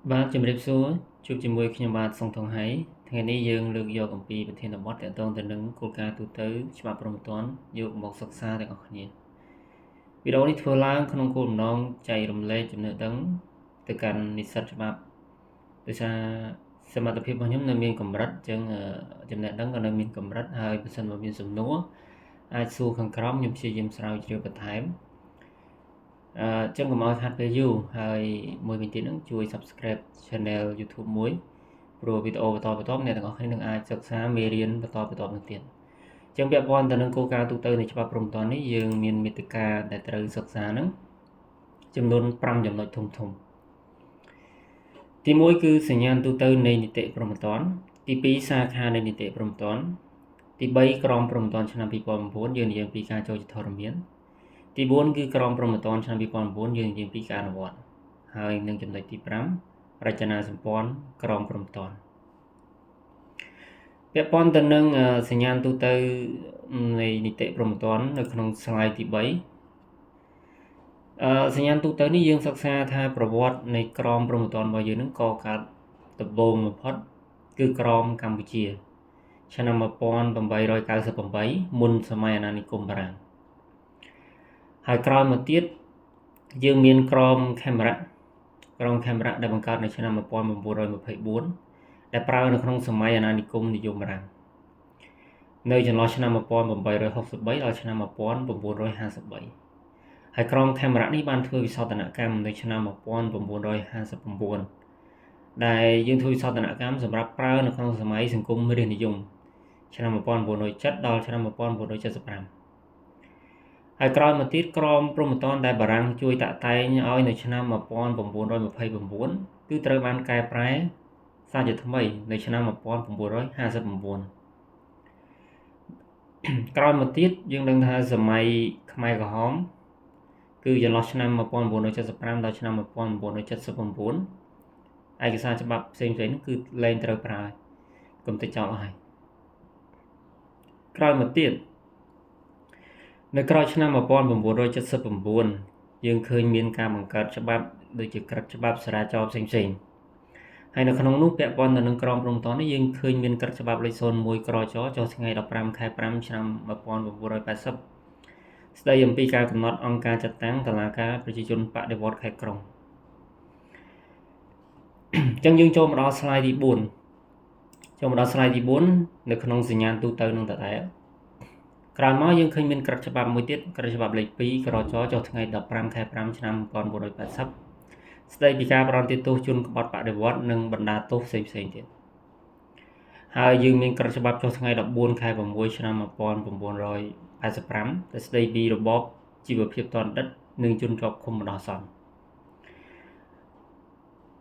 បាទជំរាបសួរជួបជាមួយខ្ញុំបាទសុងថងហៃថ្ងៃនេះយើងលើកយកអំពីប្រធានបទទាក់ទងទៅនឹងគោលការណ៍ទូទៅច្បាប់ព្រហ្មទណ្ឌយកមកសិក្សាទាំងអស់គ្នាវីដេអូនេះធ្វើឡើងក្នុងគោលបំណងចែករំលែកចំណេះដឹងទៅកាន់និស្សិតច្បាប់ដោយសារសមត្ថភាពរបស់ខ្ញុំនៅមានកម្រិតអញ្ចឹងចំណេះដឹងក៏នៅមានកម្រិតហើយបើសិនមកមានសំណួរអាចសួរខាងក្រោមខ្ញុំព្យាយាមស្រាវជ្រាវបន្ថែមចឹងកុំឲ្យខាត់ពេលយូរហើយមួយវិញទៀតនឹងជួយ Subscribe Channel YouTube មួយព្រោះវីដេអូបន្តអ្នកទាំងអស់គ្នានឹងអាចសិក្សាមេរៀនបន្តនឹងទៀតចឹងពាក់ព័ន្ធទៅនឹងគោលការណ៍ទូទៅនៃច្បាប់ព្រហ្មទណ្ឌនេះយើងមានមាតិកាដែលត្រូវសិក្សាហ្នឹងចំនួន5ចំណុចធំទី1គឺសញ្ញាណទូទៅនៃនីតិព្រហ្មទណ្ឌទី2សាខានៃនីតិព្រហ្មទណ្ឌទី3ក្រមព្រហ្មទណ្ឌឆ្នាំ2009យើងនិយាយពីការចូលជាធរមានទី4គឺក្រមព្រហ្មទណ្ឌឆ្នាំ2009យើងនិយាយពីការអនុវត្តហើយនឹងចំណុចទី5រចនាសម្ព័ន្ធក្រមព្រហ្មទណ្ឌពាក់ព័ន្ធទៅនឹងសញ្ញាណទូទៅនៃនីតិព្រហ្មទណ្ឌនៅក្នុង slide ទី3សញ្ញាណទូទៅនេះយើងសិក្សាថាប្រវត្តិនៃក្រមព្រហ្មទណ្ឌរបស់យើងនឹងកកើតដំបូងបំផុតគឺក្រមកម្ពុជាឆ្នាំ1898មុនសម័យអាណានិគមបារាំងហើយក្រោយមកទៀតយើងមានក្រមខេមរៈដែលបង្កើតនៅឆ្នាំ1924ដែលប្រើនៅក្នុងសម័យអាណានិគមនិយមបារាំងនៅចន្លោះឆ្នាំ1863ដល់ឆ្នាំ1953ហើយក្រមខេមរៈនេះបានធ្វើវិសោធនកម្មនៅឆ្នាំ1959ដែលយើងធ្វើវិសោធនកម្មសម្រាប់ប្រើនៅក្នុងសម័យសង្គមរាស្ត្រនិយមឆ្នាំ1970ដល់ឆ្នាំ1975ហើយក្រោយមកទៀតក្រមព្រហ្មទណ្ឌដែលបារាំងជួយតាក់តែងឲ្យនៅឆ្នាំ1929គឺត្រូវបានកែប្រែសាជាថ្មីនៅឆ្នាំ1959ក្រោយមកទៀតយើងដឹងថាសម័យខ្មែរក្រហមគឺចន្លោះឆ្នាំ1975ដល់ឆ្នាំ1979ឯកសារច្បាប់ផ្សេងៗនោះគឺលែងត្រូវប្រើកុំទៅចោលអស់ហើយក្រោយមកទៀតនៅក្រោយឆ្នាំ1979យើងឃើញមានការបង្កើតច្បាប់ដូចជាក្រឹត្យច្បាប់ចរាចរណ៍ផ្សេងៗហើយនៅក្នុងនោះពាក់ព័ន្ធទៅនឹងក្រមព្រហ្មទណ្ឌនេះយើងឃើញមានក្រឹត្យច្បាប់លេខ01ក្រចចុះថ្ងៃ15ខែ5ឆ្នាំ1980ស្ដីអំពីការកំណត់អង្គការចាត់តាំងតុលាការប្រជាជនបដិវត្តន៍ខេត្តក្រុងអញ្ចឹងយើងចូលមកដល់ slide ទី4នៅក្នុងសញ្ញាណទូទៅនឹងដដែលក្រោយមកយើងឃើញមានក្រឹត្យច្បាប់មួយទៀតក្រឹត្យច្បាប់លេខ2ក្រចចុះថ្ងៃ15ខែ5ឆ្នាំ1980ស្ដីពីការផ្តន្ទាទោសជនក្បត់បដិវត្តន៍និងបណ្ដាទោសផ្សេងៗទៀតហើយយើងមានក្រឹត្យច្បាប់ចុះថ្ងៃ14ខែ6ឆ្នាំ1985ដែលស្ដីពីរបបជីវភាពទណ្ឌិតនិងជនជាប់ឃុំបណ្ដោះអាសន្ន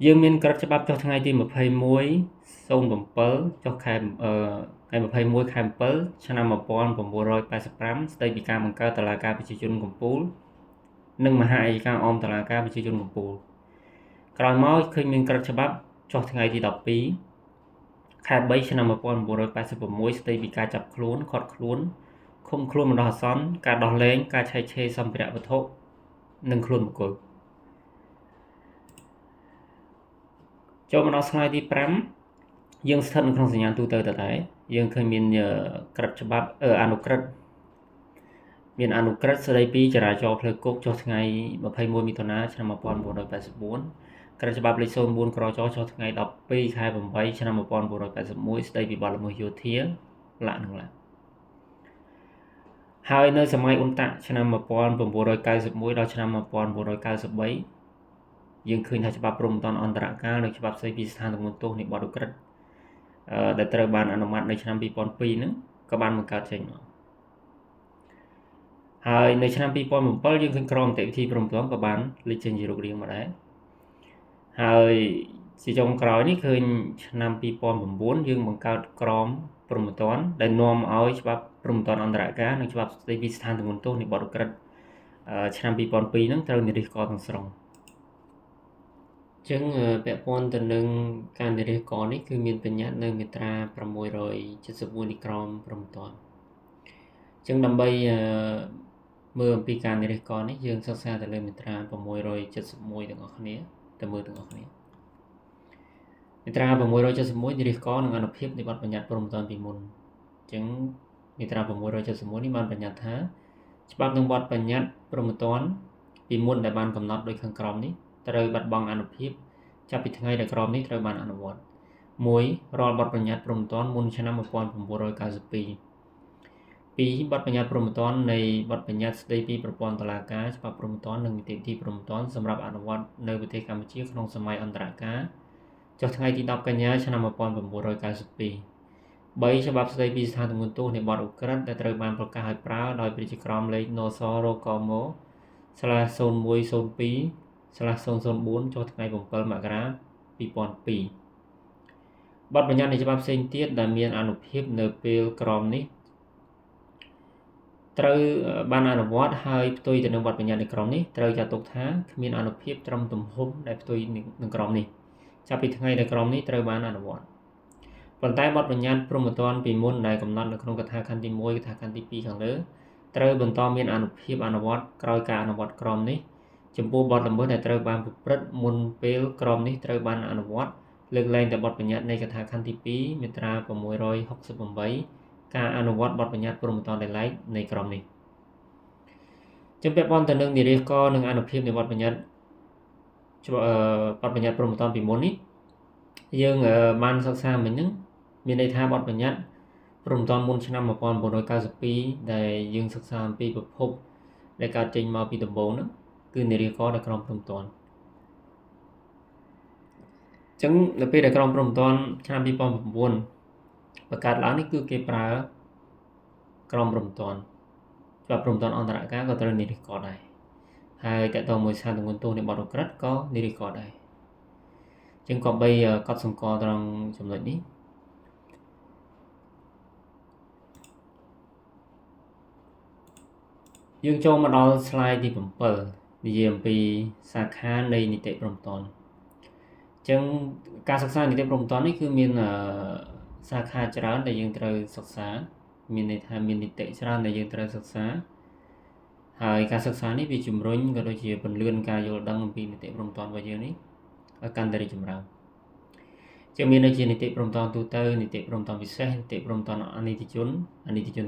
យើងមានក្រឹត្យច្បាប់ចុះថ្ងៃទី21/07ចុះខែ21ខែ7ឆ្នាំ1985ស្ដីពីការបង្កើតតុលាការប្រជាជនកំពូលនិងមហាអัยការអមតុលាការប្រជាជនកំពូលក្រោយមកឃើញមានក្រឹត្យច្បាប់ចុះថ្ងៃទី12ខែ3ឆ្នាំ1986ស្ដីពីការចាប់ខ្លួនឃាត់ខ្លួនឃុំខ្លួនបណ្ដោះអាសន្នការដោះលែងការឆែកឆេរសម្ភារៈវត្ថុនិងខ្លួនបុគ្គលចូលមកដល់ slide ទី5យើងស្ថិតនៅក្នុងសញ្ញាណទូទៅដដែលយើងឃើញមានក្រឹត្យច្បាប់អនុក្រឹត្យមានអនុក្រឹត្យស្ដីពីចរាចរណ៍ផ្លូវគោកចុះថ្ងៃ21មិថុនាឆ្នាំ1984ក្រឹត្យច្បាប់លេខ04ក្រចចុះថ្ងៃ12ខែ8ឆ្នាំ1981ស្ដីពីបទល្មើសយោធាលក្ខនឹងលក្ខហើយនៅសម័យអ៊ុនតាក់ឆ្នាំ1991ដល់ឆ្នាំ1993យើងឃើញថាច្បាប់ព្រហ្មទណ្ឌអន្តរកាលនិងច្បាប់ស្ដីពីស្ថានទម្ងន់ទោសនៃបទឧក្រិដ្ឋដែលត្រូវបានអនុម័តនៅឆ្នាំ2002ហ្នឹងក៏បានបង្កើតចេញមកហើយនៅឆ្នាំ2007យើងឃើញក្រមនីតិវិធីព្រហ្មទណ្ឌក៏បានលេចចេញជារូបរាងមកដែរហើយជាចុងក្រោយនេះឃើញឆ្នាំ2009យើងបង្កើតក្រមព្រហ្មទណ្ឌដែលនាំឲ្យច្បាប់ព្រហ្មទណ្ឌអន្តរកាលនិងច្បាប់ស្ដីពីស្ថានទម្ងន់ទោសនៃបទឧក្រិដ្ឋឆ្នាំ2002ហ្នឹងត្រូវនិរិះគន់ទាំងស្រុងចឹងពាក់ព័ន្ធទៅនឹងការនិរិះគន់នេះគឺមានបញ្ញត្តិនៅមាត្រា671នៃក្រមព្រហ្មទណ្ឌចឹងដើម្បីមើលអំពីការនិរិះគន់នេះយើងសិក្សាទៅលើមាត្រា671ទាំងអស់គ្នាទៅមើលទាំងអស់គ្នា មាត្រា671និរិះគនឹងអនុភាពនៃបទបញ្ញត្តិព្រហ្មទណ្ឌពីមុនអញ្ចឹងមាត្រា671នេះបានបញ្ញត្តិថាច្បាប់និងបទបញ្ញត្តិព្រហ្មទណ្ឌពីមុនដែលបានកំណត់ដោយខាងក្រោមនេះត្រូវបាត់បង់អានុភាពចាប់ពីថ្ងៃដែលក្រមនេះត្រូវបានអនុវត្ត1រាល់បទបញ្ញត្តិព្រហ្មទណ្ឌមុនឆ្នាំ1992 2បទបញ្ញត្តិព្រហ្មទណ្ឌនៃបទបញ្ញត្តិស្តីពីប្រព័ន្ធតុលាការច្បាប់ព្រហ្មទណ្ឌនិងនីតិវិធីព្រហ្មទណ្ឌសម្រាប់អនុវត្តនៅប្រទេសកម្ពុជាក្នុងសម័យអន្តរកាលចុះថ្ងៃទី10កញ្ញាឆ្នាំ1992 3ច្បាប់ស្តីពីស្ថានទម្ងន់ទោសនៃបទឧក្រិដ្ឋដែលត្រូវបានប្រកាសឲ្យប្រើដោយព្រះរាជក្រមលេខ នស រកម /0102/004 ចុះថ្ងៃ7មករា2002បទបញ្ញត្តិនៃច្បាប់ផ្សេងទៀតដែលមានអានុភាពនៅពេលក្រមនេះត្រូវបានអនុវត្តហើយផ្ទុយទៅនឹងបទបញ្ញត្តិនៃក្រមនេះត្រូវចាត់ទុកថាគ្មានអានុភាពត្រឹមទំហំដែលផ្ទុយនឹងក្រមនេះចាប់ពីថ្ងៃដែលក្រមនេះត្រូវបានអនុវត្តប៉ុន្តែបទបញ្ញត្តិព្រហ្មទណ្ឌពីមុនដែលកំណត់នៅក្នុងកថាខណ្ឌទី1កថាខណ្ឌទី2ខាងលើត្រូវបន្តមានអានុភាពអនុវត្តក្រោយការអនុវត្តក្រមនេះចំពោះបទល្មើសដែលត្រូវបានប្រព្រឹត្តមុនពេលក្រមនេះត្រូវបានអនុវត្តលើកលែងតែបទបញ្ញត្តិនៃកថាខណ្ឌទី2មាត្រា668ការអនុវត្តបទបញ្ញត្តិព្រហ្មទណ្ឌដែលឡែកនៃក្រមនេះចំពាក់ព័ន្ធទៅនឹងនិរិះគនឹងអនុភាពនៃបទបញ្ញត្តិព្រហ្មទណ្ឌពីមុននេះយើងបានសិក្សាមិញហ្នឹងមានន័យថាបទបញ្ញត្តិព្រហ្មទណ្ឌមុនឆ្នាំ1992ដែលយើងសិក្សាអំពីប្រភពដែលកើតចេញមកពីដំបូងហ្នឹងគឺនិរិះគដល់ក្រមព្រហ្មទណ្ឌអញ្ចឹងនៅពេលដែលក្រមព្រហ្មទណ្ឌឆ្នាំ2009បង្កើតឡើងនេះគឺគេប្រើក្រមព្រហ្មទណ្ឌច្បាប់ព្រហ្មទណ្ឌអន្តរកាលក៏ត្រូវនិរិះគដែរហើយតកតមួយស្ថានទម្ងន់ទោសនៃបទឧក្រិដ្ឋក៏និរិះគដែរចឹងក៏បីកត់សម្គាល់ត្រង់ចំណុចនេះយើងចូលមកដល់ slide ទី7និយាយអំពីសាខានៃនីតិព្រហ្មទណ្ឌចឹងការសិក្សានីតិព្រហ្មទណ្ឌនេះគឺមានសាខាច្រើនដែលយើងត្រូវសិក្សាមានន័យថាមាននីតិច្រើនដែលយើងត្រូវសិក្សាហើយការសិក្សានេះវាជំរុញក៏ដូចជាពន្លឿនការយល់ដឹងអំពីនីតិព្រហ្មទណ្ឌរបស់យើងនេះឲ្យកាន់តែរីកចម្រើនជាមានដូចជានីតិព្រហ្មទណ្ឌទូទៅនីតិព្រហ្មទណ្ឌពិសេសនីតិព្រហ្មទណ្ឌអនីតិជន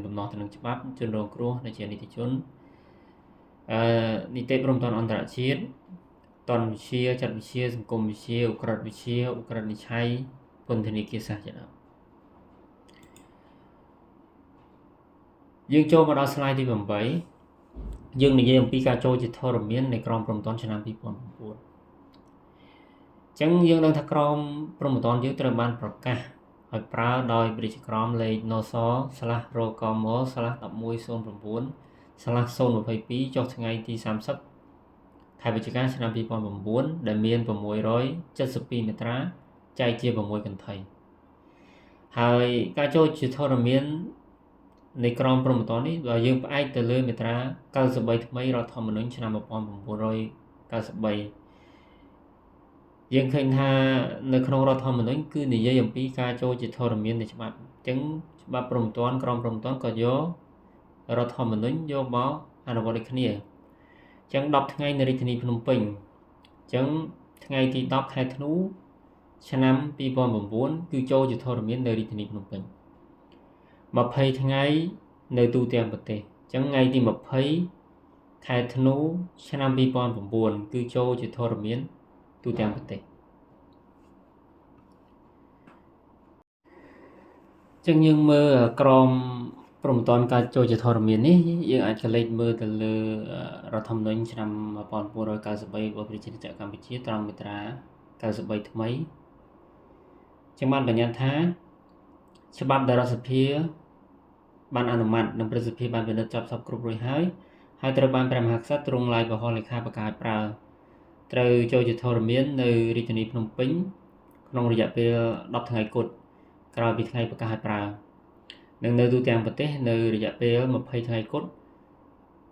ទំនាស់ទៅនឹងច្បាប់ជនរងគ្រោះដែលជានីតិជននីតិព្រហ្មទណ្ឌអន្តរជាតិតនវិទ្យាចាត់វិទ្យាសង្គមវិទ្យាឧក្រិដ្ឋវិទ្យាឧក្រិដ្ឋនិច្ឆ័យពន្ធនាគារសាស្ត្រជាដើមយើងចូលមកដល់ slide ទី8យើងនិយាយអំពីការចូលជាធរមាននៃក្រមព្រហ្មទណ្ឌឆ្នាំ2009ចឹងយើងដឹងថាក្រមព្រហ្មទណ្ឌយើងត្រូវបានប្រកាសឲ្យប្រើដោយព្រះរាជក្រមលេខ នស /រកម /1109/022 ចុះថ្ងៃទី30ខែវិច្ឆិកាឆ្នាំ2009ដែលមាន672មាត្រាចែកជា6កន្ធៃហើយការចូលជាធរមាននៃក្រមព្រហ្មទណ្ឌនេះបើយើងផ្អែកទៅលើមាត្រា93ថ្មីរដ្ឋធម្មនុញ្ញឆ្នាំ1993យើងឃើញថានៅក្នុងរដ្ឋធម្មនុញ្ញគឺនិយាយអំពីការចូលជាធរមាននៃច្បាប់អញ្ចឹងច្បាប់ព្រហ្មទណ្ឌក្រមព្រហ្មទណ្ឌក៏យករដ្ឋធម្មនុញ្ញយកមកអនុវត្តដូចគ្នាអញ្ចឹង10ថ្ងៃនៅរាជធានីភ្នំពេញអញ្ចឹងថ្ងៃទី10ខែធ្នូឆ្នាំ2009គឺចូលជាធរមាននៅរាជធានីភ្នំពេញ20ថ្ងៃនៅទូទាំងប្រទេសអញ្ចឹងថ្ងៃទី20ខែធ្នូឆ្នាំ2009គឺចូលជាធរមានទូទាំងប្រទេសចឹងយើងមើលក្រមព្រហ្មទណ្ឌការចូលជាធរមាននេះយើងអាចកលេចមើលទៅលើរដ្ឋធម្មនុញ្ញឆ្នាំ1993របស់ប្រជាជាតិកម្ពុជាត្រង់មាត្រា93ថ្មីចឹងបានបញ្ញត្តិថាច្បាប់ដែលរដ្ឋសភាបានអនុម័តនិងព្រឹទ្ធសភាបានពិនិត្យចប់សពគ្រប់រួចហើយត្រូវបានព្រះមហាក្សត្រទ្រង់ឡាយបហលលេខាបកាឲ្យប្រើត្រូវចូលជាធរមាននៅរាជធានីភ្នំពេញក្នុងរយៈពេល10ថ្ងៃគត់ក្រោយពីថ្ងៃប្រកាសឲ្យប្រើនិងនៅទូទាំងប្រទេសនៅរយៈពេល20ថ្ងៃគត់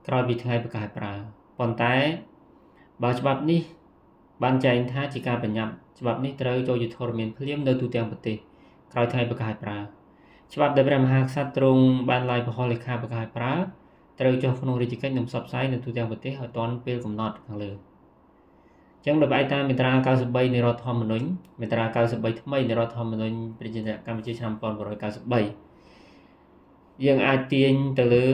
ក្រោយពីថ្ងៃប្រកាសឲ្យប្រើប៉ុន្តែបើច្បាប់នេះបានចែងថាជាការបញ្ញត្តិច្បាប់នេះត្រូវចូលជាធរមានភ្លាមនៅទូទាំងប្រទេសក្រោយថ្ងៃប្រកាសឲ្យប្រើច្បាប់ដែលព្រះមហាក្សត្រទ្រង់បានឡាយបហលលេខាប្រកាសឲ្យប្រើត្រូវចុះក្នុងរាជកិច្ចនិងផ្សព្វផ្សាយនៅទូទាំងប្រទេសឲ្យទាន់ពេលកំណត់ខាងលើ ចឹងដោយផ្អែកតាមមាត្រា93នៃរដ្ឋធម្មនុញ្ញមាត្រា93ថ្មីនៃរដ្ឋធម្មនុញ្ញប្រជាជនកម្ពុជាឆ្នាំ1993យើងអាចទាញទៅលើ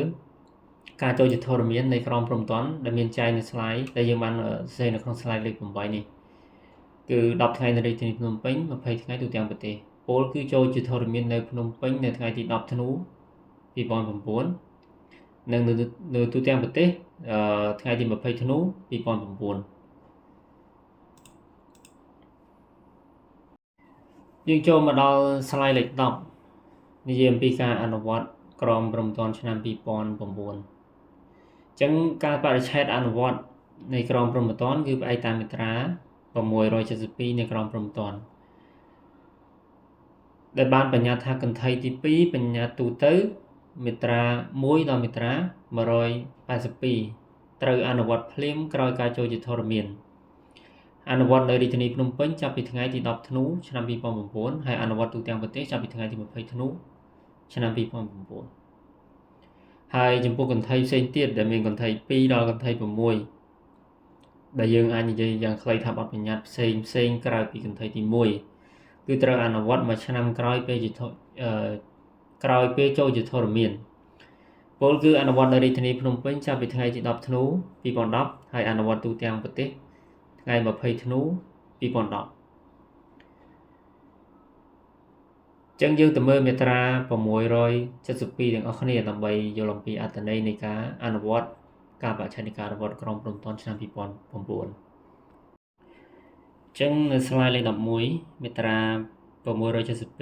ការចូលជាធរមាននៃក្រមព្រំប្រទានដែលមានចែងនៅ slide ដែលយើងបានសរសេរនៅក្នុង slide លេខ8នេះគឺ10ថ្ងៃនៅរាជធានីភ្នំពេញ20ថ្ងៃទូទាំងប្រទេសពលគឺចូលជាធរមាននៅភ្នំពេញនៅថ្ងៃទី10ធ្នូ2009និងនៅទូទាំងប្រទេសថ្ងៃទី20ធ្នូ2009យើងចូលមកដល់ slide លេខ10និយាយអំពីការអនុវត្តក្រមព្រំប្រទានឆ្នាំ2009អញ្ចឹងការបរិច្ឆេទអនុវត្តនៃក្រមព្រំប្រទានគឺផ្អែកតាមមាត្រា672នៃក្រមព្រំប្រទានដែលបានបញ្ញត្តិថាកន្ថៃទី2បញ្ញត្តិទូទៅមាត្រា1ដល់មាត្រា182ត្រូវអនុវត្តភ្លាមក្រោយការចូលជាធរមានអនុវត្តនៅរាជធានីភ្នំពេញចាប់ពីថ្ងៃទី10ធ្នូឆ្នាំ2009ហើយអនុវត្តទូទាំងប្រទេសចាប់ពីថ្ងៃទី20ធ្នូឆ្នាំ2009ហើយចំពោះកន្ថៃផ្សេងទៀតដែលមានកន្ថៃ2ដល់កន្ថៃ6ដែលយើងអាចនិយាយយ៉ាងខ្លីថាបទបញ្ញត្តិផ្សេងក្រៅពីកន្ថៃទី1គឺត្រូវអនុវត្តមួយឆ្នាំក្រោយពេលចូលជាធរមានពលគឺអនុវត្តនៅរាជធានីភ្នំពេញចាប់ពីថ្ងៃទី10ធ្នូ2010ហើយអនុវត្តទូទាំងប្រទេសថ្ងៃ20ធ្នូ2010ចឹងយើងទៅមើលមាត្រា672ទាំងអស់គ្នាដើម្បីយល់អំពីអត្ថន័យនៃការអនុវត្តការបរិច្ឆេទនៃការអនុវត្តក្រមព្រំប្រទានឆ្នាំ2009ចឹងនៅ slide លេខ11មាត្រា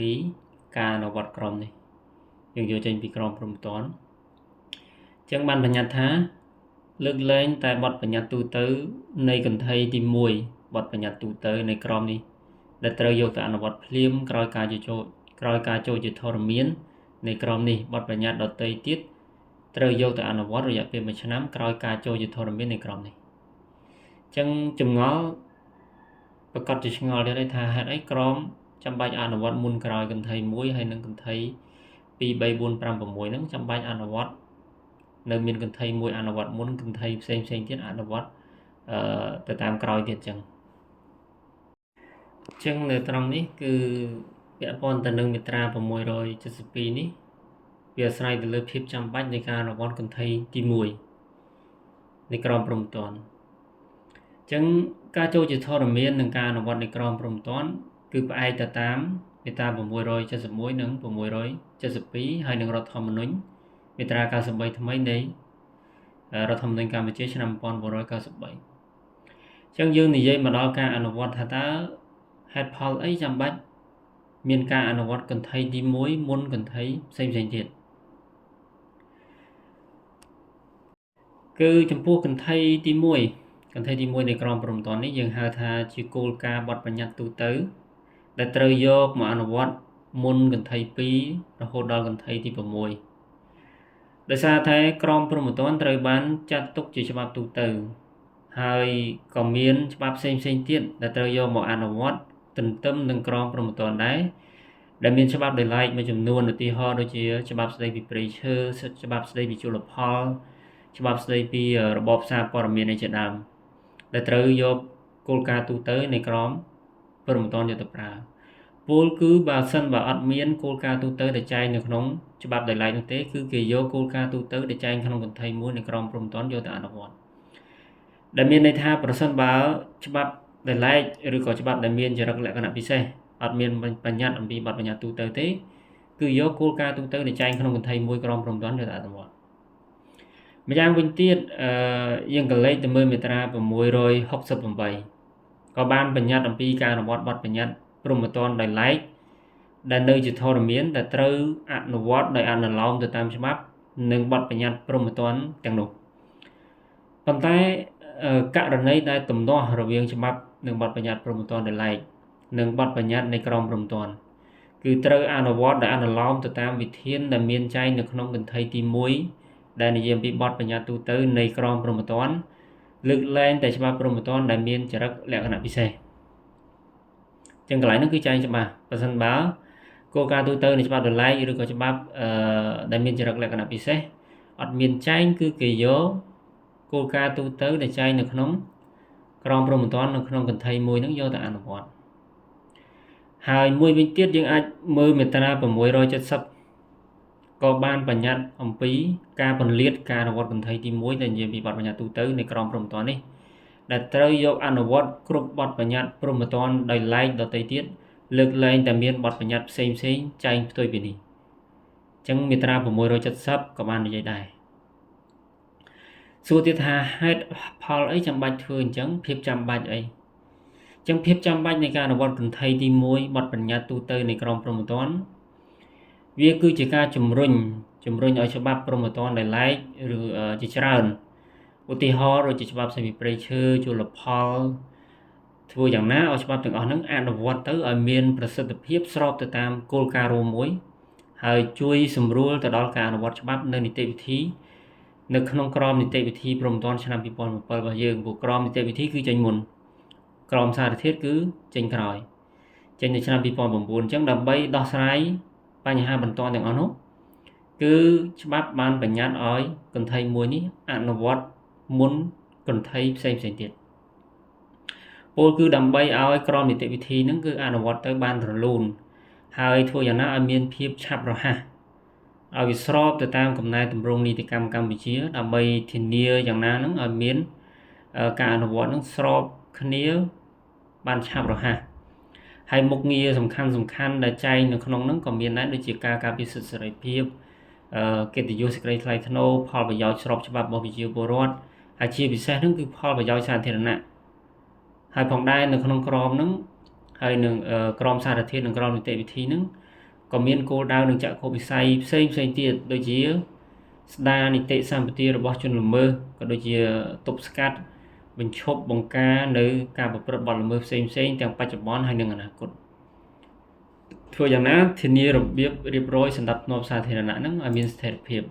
672ការអនុវត្តក្រមនេះយើងយកចេញពីក្រមព្រំប្រទានចឹងបានបញ្ញត្តិថាលើកលែងតែបទបញ្ញត្តិទូទៅនៃកន្ថៃទី1បទបញ្ញត្តិទូទៅនៃក្រមនេះដែលត្រូវយកទៅអនុវត្តភ្លាមក្រោយការចូលជាធរមាននៃក្រមនេះបទបញ្ញត្តិដទៃទៀតត្រូវយកទៅអនុវត្តរយៈពេល1ឆ្នាំក្រោយការចូលជាធរមាននៃក្រមនេះអញ្ចឹងចម្ងល់ប្រកាសជាឆ្ងល់ទៀតថាហេតុអីក្រមចាំបាច់អនុវត្តមុនក្រោយកន្ថៃ1ហើយនិងកន្ថៃ2 3 4 5 6ហ្នឹងចាំបាច់អនុវត្តនៅមានកន្ថៃ1អនុវត្តមុនកន្ថៃផ្សេងទៀតអនុវត្តទៅតាមក្រោយទៀតអញ្ចឹងនៅត្រង់នេះគឺពាក់ព័ន្ធទៅនឹងមាត្រា672នេះវាអាស្រ័យទៅលើភាពចាំបាច់នៃការអនុវត្តកន្ថៃទី1នៃក្រមព្រំប្រទានអញ្ចឹងការចូលជាធរមាននិងការអនុវត្តនៃក្រមព្រំប្រទានគឺផ្អែកទៅតាមមាត្រា671និង672ហើយនឹងរដ្ឋធម្មនុញ្ញមាត្រា93ថ្មីនៃរដ្ឋធម្មនុញ្ញកម្ពុជាឆ្នាំ1993អញ្ចឹងយើងនិយាយមកដល់ការអនុវត្តថាតើហេតុផលអីចាំបាច់មានការអនុវត្តកន្ថៃទី1មុនកន្ថៃផ្សេងទៀតគឺចំពោះកន្ថៃទី1នៃក្រមព្រំប្រទាននេះយើងហៅថាជាគោលការណ៍បទបញ្ញត្តិទូទៅដែលត្រូវយកមកអនុវត្តមុនកន្ថៃ2រហូតដល់កន្ថៃទី6ដោយសារតែក្រមព្រំប្រទានត្រូវបានចាត់ទុកជាច្បាប់ទូទៅហើយក៏មានច្បាប់ផ្សេងទៀតដែលត្រូវយកមកអនុវត្តទន្ទឹមនឹងក្រមព្រំប្រទានដែរដែលមានច្បាប់ដោយឡែកមួយចំនួនឧទាហរណ៍ដូចជាច្បាប់ស្តីពីព្រៃឈើច្បាប់ស្តីពីជលផលច្បាប់ស្តីពីរបបសារព័ត៌មានជាដើមដែលត្រូវយកគោលការណ៍ទូទៅនៃក្រមព្រំប្រទានយកទៅប្រើពលគឺបើសិនបើអត់មានគោលការណ៍ទូទៅដែលចែងនៅក្នុងច្បាប់ដោយឡែកនោះទេគឺគេយកគោលការណ៍ទូទៅដែលចែងក្នុងកន្ថៃ1នៃក្រមព្រំប្រទានយកទៅអនុវត្តដែលមានន័យថាប្រសិនបើច្បាប់ដែលឡែកឬក៏ច្បាប់ដែលមានចរិតលក្ខណៈពិសេសអត់មានបញ្ញត្តិអំពីបទបញ្ញត្តិទូទៅទេគឺយកគោលការណ៍ទូទៅដែលចែងក្នុងកន្ថៃ1ក្រមព្រំប្រទានយកទៅអនុវត្តម្យ៉ាងវិញទៀតយើងក៏លេខទៅមើលមាត្រា668ក៏បានបញ្ញត្តិអំពីការអនុវត្តបទបញ្ញត្តិព្រំប្រទានដោយឡែកដែលនៅជាធរមានដែលត្រូវអនុវត្តដោយអនុលោមទៅតាមច្បាប់និងបទបញ្ញត្តិព្រំប្រទានទាំងនោះប៉ុន្តែករណីដែលទំនាស់រវាងច្បាប់និងបទបញ្ញត្តិព្រំប្រទានដោយឡែកនិងបទបញ្ញត្តិនៃក្រមព្រំប្រទានគឺត្រូវអនុវត្តដោយអនុលោមទៅតាមវិធានដែលមានចែងនៅក្នុងកន្ថៃទី1ដែលនិយាយអំពីបទបញ្ញត្តិទូទៅនៃក្រមព្រំប្រទានលើកលែងតែច្បាប់ព្រំប្រទានដែលមានចរិតលក្ខណៈពិសេសចឹងកន្លែងនោះគឺចែងច្បាស់បើសិនបើគោលការណ៍ទូទៅនៃច្បាប់ដោយឡែកឬក៏ច្បាប់ដែលមានចរិតលក្ខណៈពិសេសអត់មានចែងគឺគេយកគោលការណ៍ទូទៅដែលចែងនៅក្នុង ក្រមព្រហ្មទណ្ឌនៅក្នុងកន្ធីមួយហ្នឹងយកទៅអនុវត្តហើយមួយវិញទៀតយើងអាចមើលមាត្រា670ក៏បានបញ្ញត្តិអំពីការពន្លាតការអនុវត្តកន្ធីទី1ដែលនិយាយពីបទបញ្ញត្តិទូទៅនៃក្រមព្រហ្មទណ្ឌនេះដែលត្រូវយកអនុវត្តគ្រប់បទបញ្ញត្តិព្រហ្មទណ្ឌដោយឡែកដទៃទៀតលើកលែងតែមានបទបញ្ញត្តិផ្សេងចែងផ្ទុយពីនេះអញ្ចឹងមាត្រា670ក៏បាននិយាយដែរសួរទៀតថាហេតុផលអីចាំបាច់ធ្វើអញ្ចឹងភាពចាំបាច់អីអញ្ចឹងភាពចាំបាច់នៃការអនុវត្តកន្ធីទី1បទបញ្ញត្តិទូទៅនៃក្រមព្រហ្មទណ្ឌវាគឺជាការជំរុញឲ្យច្បាប់ព្រហ្មទណ្ឌដែលឡែកឬជាច្រើនឧទាហរណ៍ដូចជាច្បាប់ស្តីពីព្រៃឈើជលផលធ្វើយ៉ាងណាឲ្យច្បាប់ទាំងអស់ហ្នឹងអនុវត្តទៅឲ្យមានប្រសិទ្ធភាពស្របទៅតាមគោលការណ៍រួមមួយហើយជួយសម្រួលទៅដល់ការអនុវត្តច្បាប់នៅនីតិវិធីនៅក្នុងក្រមនីតិវិធីព្រហ្មទណ្ឌឆ្នាំ2007របស់យើងព្រោះក្រមនីតិវិធីគឺចេញមុនក្រមសារធាតុគឺចេញក្រោយចេញនៅឆ្នាំ2009អញ្ចឹងដើម្បីដោះស្រាយបញ្ហាបន្ទាន់ទាំងអស់នោះគឺច្បាប់បានបញ្ញត្តិឲ្យកន្ធីមួយនេះអនុវត្តមុនកន្ធីផ្សេងទៀតពលគឺដើម្បីឲ្យក្រមនីតិវិធីហ្នឹងគឺអនុវត្តទៅបានរលូនហើយធ្វើយ៉ាងណាឲ្យមានភាពឆាប់រហ័សឲ្យវាស្របទៅតាមកំណែទម្រង់នីតិកម្មកម្ពុជាដើម្បីធានាយ៉ាងណាហ្នឹងឲ្យមានការអនុវត្តហ្នឹងស្របគ្នាបានឆាប់រហ័សហើយមុខងារសំខាន់ដែលចែងនៅក្នុងហ្នឹងក៏មានដែរដូចជាការការពារសិទ្ធិសេរីភាពកិត្តិយសសេចក្តីថ្លៃថ្នូរផលប្រយោជន៍ស្របច្បាប់របស់ប្រជាពលរដ្ឋហើយជាពិសេសហ្នឹងគឺផលប្រយោជន៍សាធារណៈហើយផងដែរនៅក្នុងក្រមហ្នឹងហើយនឹងក្រមសារធាតុនិងក្រមនីតិវិធីហ្នឹងក៏មានគោលដៅនិងចក្ខុវិស័យផ្សេងទៀតដូចជាស្ដារនីតិសម្បទារបស់ជនល្មើសក៏ដូចជាទប់ស្កាត់បញ្ឈប់បង្ការនៅការប្រព្រឹត្តបទល្មើសផ្សេងទាំងបច្ចុប្បន្នហើយនិងអនាគតធ្វើយ៉ាងណាធានារបៀបរៀបរយសណ្ដាប់ធ្នាប់សាធារណៈហ្នឹងឲ្យមានស្ថិរភាព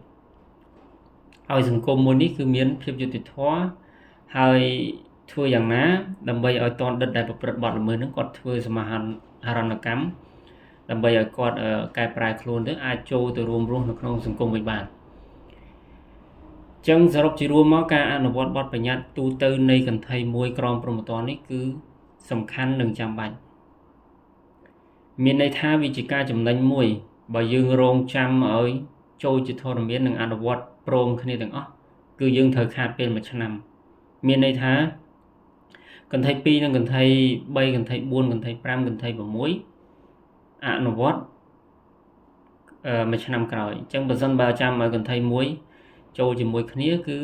ឲ្យសង្គមមួយនេះគឺមានភាពយុត្តិធម៌ហើយធ្វើយ៉ាងណាដើម្បីឲ្យតនដិតដែលប្រព្រឹត្តបទល្មើសហ្នឹងគាត់ធ្វើសមាហរណកម្មដើម្បីឲ្យគាត់កែប្រែខ្លួនទៅអាចចូលទៅរួមរស់នៅក្នុងសង្គមវិញបានចឹងសរុបជារួមមកការអនុវត្តបទបញ្ញត្តិទូទៅនៃកន្ធីមួយក្រមព្រហ្មទណ្ឌនេះគឺសំខាន់និងចាំបាច់មានន័យថាវាជាការចំណេញមួយបើយើងរងចាំឲ្យចូលជាធរមាននិងអនុវត្តព្រមគ្នាទាំងអស់គឺយើងត្រូវខាតពេល1ឆ្នាំមានន័យថាកន្ធី2និងកន្ធី3កន្ធី4កន្ធី5កន្ធី6អនុវត្ត1ឆ្នាំក្រោយអញ្ចឹងបើសិនបើចាំឲ្យកន្ធី1ចូលជាមួយគ្នាគឺ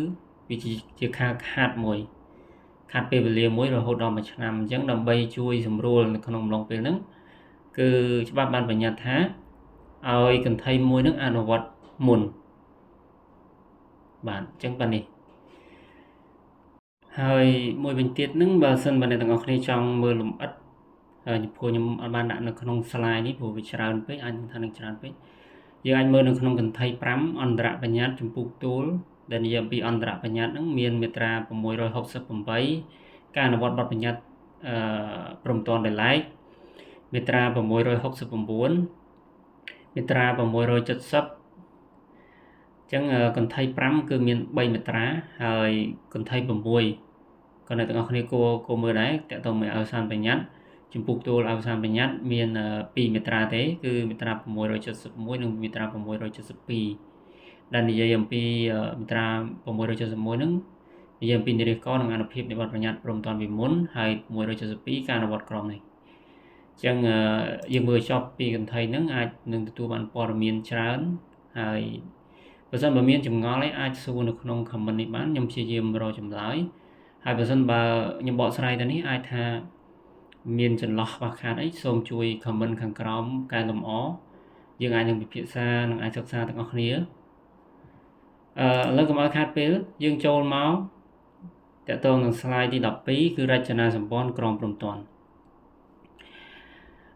វាជាខាតមួយខាតពេលវេលាមួយរហូតដល់1ឆ្នាំអញ្ចឹងដើម្បីជួយសម្រួលនៅក្នុងអំឡុងពេលហ្នឹងគឺច្បាប់បានបញ្ញត្តិថាឲ្យកន្ធីមួយហ្នឹងអនុវត្តមុនបាទអញ្ចឹងបាទនេះហើយមួយវិញទៀតហ្នឹងបើសិនបើអ្នកទាំងអស់គ្នាចង់មើលលម្អិតហើយព្រោះខ្ញុំអត់បានដាក់នៅក្នុង slide នេះព្រោះវាច្រើនពេកអាចថានឹងច្រើនពេកយើងអាចមើលនៅក្នុងកន្ធី5អន្តរបញ្ញត្តិចំពុកទួលដែលនិយាយអំពីអន្តរបញ្ញត្តិហ្នឹងមានមាត្រា668ការអនុវត្តបទបញ្ញត្តិព្រហ្មទណ្ឌដែលឡែកមាត្រា669មាត្រា670អញ្ចឹងកន្ធី5គឺមាន3មាត្រាហើយកន្ធី6ក៏អ្នកទាំងអស់គ្នាគួរមើលដែរតើតើមើលអវសានបញ្ញត្តិចំពុកទួលអវសានបញ្ញត្តិមាន2មាត្រាទេគឺមាត្រា671និងមាត្រា672ដែលនិយាយអំពីមាត្រា671ហ្នឹងនិយាយអំពីនិរិះគរនិងអនុភាពនៃបទបញ្ញត្តិព្រហ្មទណ្ឌពីមុនហើយ672ការអនុវត្តក្រមនេះអញ្ចឹងយើងមើលចប់ពីកន្ធីហ្នឹងអាចនឹងទទួលបានព័ត៌មានច្រើនហើយបើសិនបើមានចម្ងល់អីអាចសួរនៅក្នុង comment នេះបានខ្ញុំព្យាយាមរកចម្លើយហើយបើសិនបើខ្ញុំបកស្រាយទៅនេះអាចថាមានចន្លោះខ្វះខាតអីសូមជួយ comment ខាងក្រោមកែលម្អយើងអាចនឹងពិភាក្សានិងអាចសិក្សាទាំងអស់គ្នាឥឡូវកុំឲ្យខាតពេលយើងចូលមកតកតងនឹង slide ទី12គឺរចនាសម្ព័ន្ធក្រមព្រហ្មទណ្ឌ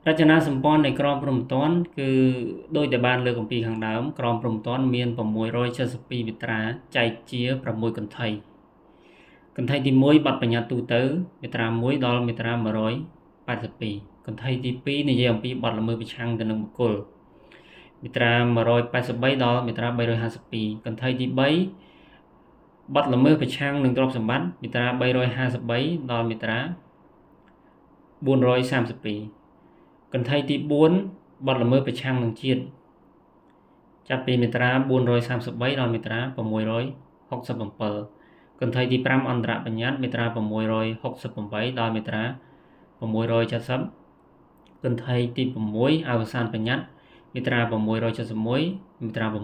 រចនាសម្ព័ន្ធនៃក្រមព្រហ្មទណ្ឌគឺដោយតែបានលើកអំពីខាងដើមក្រមព្រហ្មទណ្ឌមាន672មាត្រាចែកជា6កន្ធីកន្ធីទី1បទបញ្ញត្តិទូទៅមាត្រា1ដល់មាត្រា182កន្ធីទី2និយាយអំពីបទល្មើសប្រឆាំងទៅនឹងបុគ្គលមាត្រា183ដល់មាត្រា352កន្ធីទី3 បទល្មើសប្រឆាំងនឹងទ្រព្យសម្បត្តិមាត្រា353ដល់មាត្រា432កន្ថៃទី4បទល្មើសប្រឆាំងនឹងជាតិចាប់ពីមាត្រា433ដល់មាត្រា667កន្ថៃទី5អន្តរបញ្ញត្តិមាត្រា668ដល់មាត្រា670កន្ថៃទី6អវសានបញ្ញត្តិមាត្រា671មាត្រា672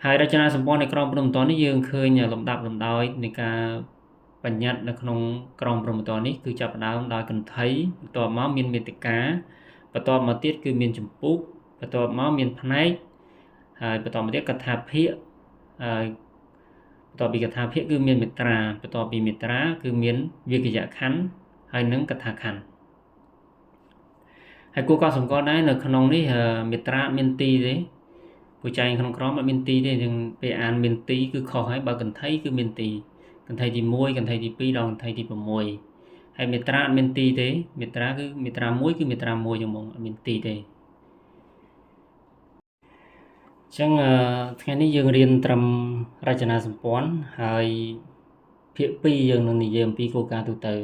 ហើយរចនាសម្ព័ន្ធនៃក្រមព្រហ្មទណ្ឌនេះយើងឃើញលំដាប់លំដោយនៃការបញ្ញត្តិនៅក្នុងក្រមព្រហ្មទណ្ឌនេះគឺចាប់ផ្ដើមដោយកន្ថៃបន្ទាប់មកមានមាតិកាបន្ទាប់មកទៀតគឺមានចម្ពោះបន្ទាប់មកមានផ្នែកហើយបន្តមកទៀតកថាភាគហើយបន្ទាប់ពីកថាភាគគឺមានមាត្រាបន្ទាប់ពីមាត្រាគឺមានវាក្យខណ្ឌហើយនិងកថាខណ្ឌហើយគួរកត់សម្គាល់ដែរនៅក្នុងនេះមាត្រាមានទីទេពូចែងក្នុងក្រមអត់មានទីទេយើងពេលអានមានទីគឺខុសហើយបើកន្ថៃគឺមានទីកន្ថៃទី1កន្ថៃទី2ដល់កន្ថៃទី6ហើយមាត្រាអត់មានទីទេមាត្រាគឺមាត្រា1គឺមាត្រា1យ៉ាងហ្មងអត់មានទីទេចឹងថ្ងៃនេះយើងរៀនត្រឹមរចនាសម្ព័ន្ធហើយភាគ2យើងនឹងនិយាយអំពីគោលការណ៍ទូទៅ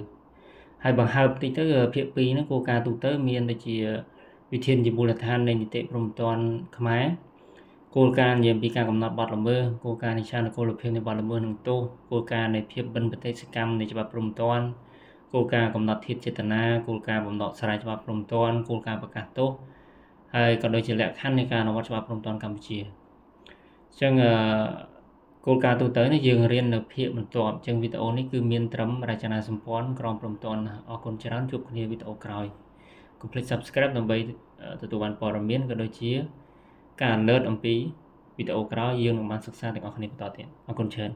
ហើយបង្ហើបតិចទៅភាគ2ហ្នឹងគោលការណ៍ទូទៅមានដូចជាវិធានជាមូលដ្ឋាននៃនីតិព្រហ្មទណ្ឌខ្មែរគោលការណ៍និយាយអំពីការកំណត់បទល្មើសគោលការណ៍នៃឆានគោលភាពនៃបទល្មើសនិងទោសគោលការណ៍នៃភាពបិណ្ឌបតិសកម្មនៃច្បាប់ព្រហ្មទណ្ឌគោលការណ៍កំណត់ធាតុចេតនាគោលការណ៍បំណត់ស្រាយច្បាប់ព្រហ្មទណ្ឌគោលការណ៍ប្រកាសទោសហើយក៏ដូចជាលក្ខខណ្ឌនៃការអនុវត្តច្បាប់ព្រហ្មទណ្ឌកម្ពុជាអញ្ចឹងគោលការណ៍ទូទៅនេះយើងរៀននៅភាគបន្ទាប់អញ្ចឹងវីដេអូនេះគឺមានត្រឹមរចនាសម្ព័ន្ធក្រមព្រហ្មទណ្ឌអរគុណច្រើនជួបគ្នាវីដេអូក្រោយ Complete Subscribe ដើម្បីទទួលបានព័ត៌មានក៏ដូចជាការ alert អំពីវីដេអូក្រោយយើងនឹងបានសិក្សាទាំងអស់គ្នាបន្តទៀតអរគុណច្រើន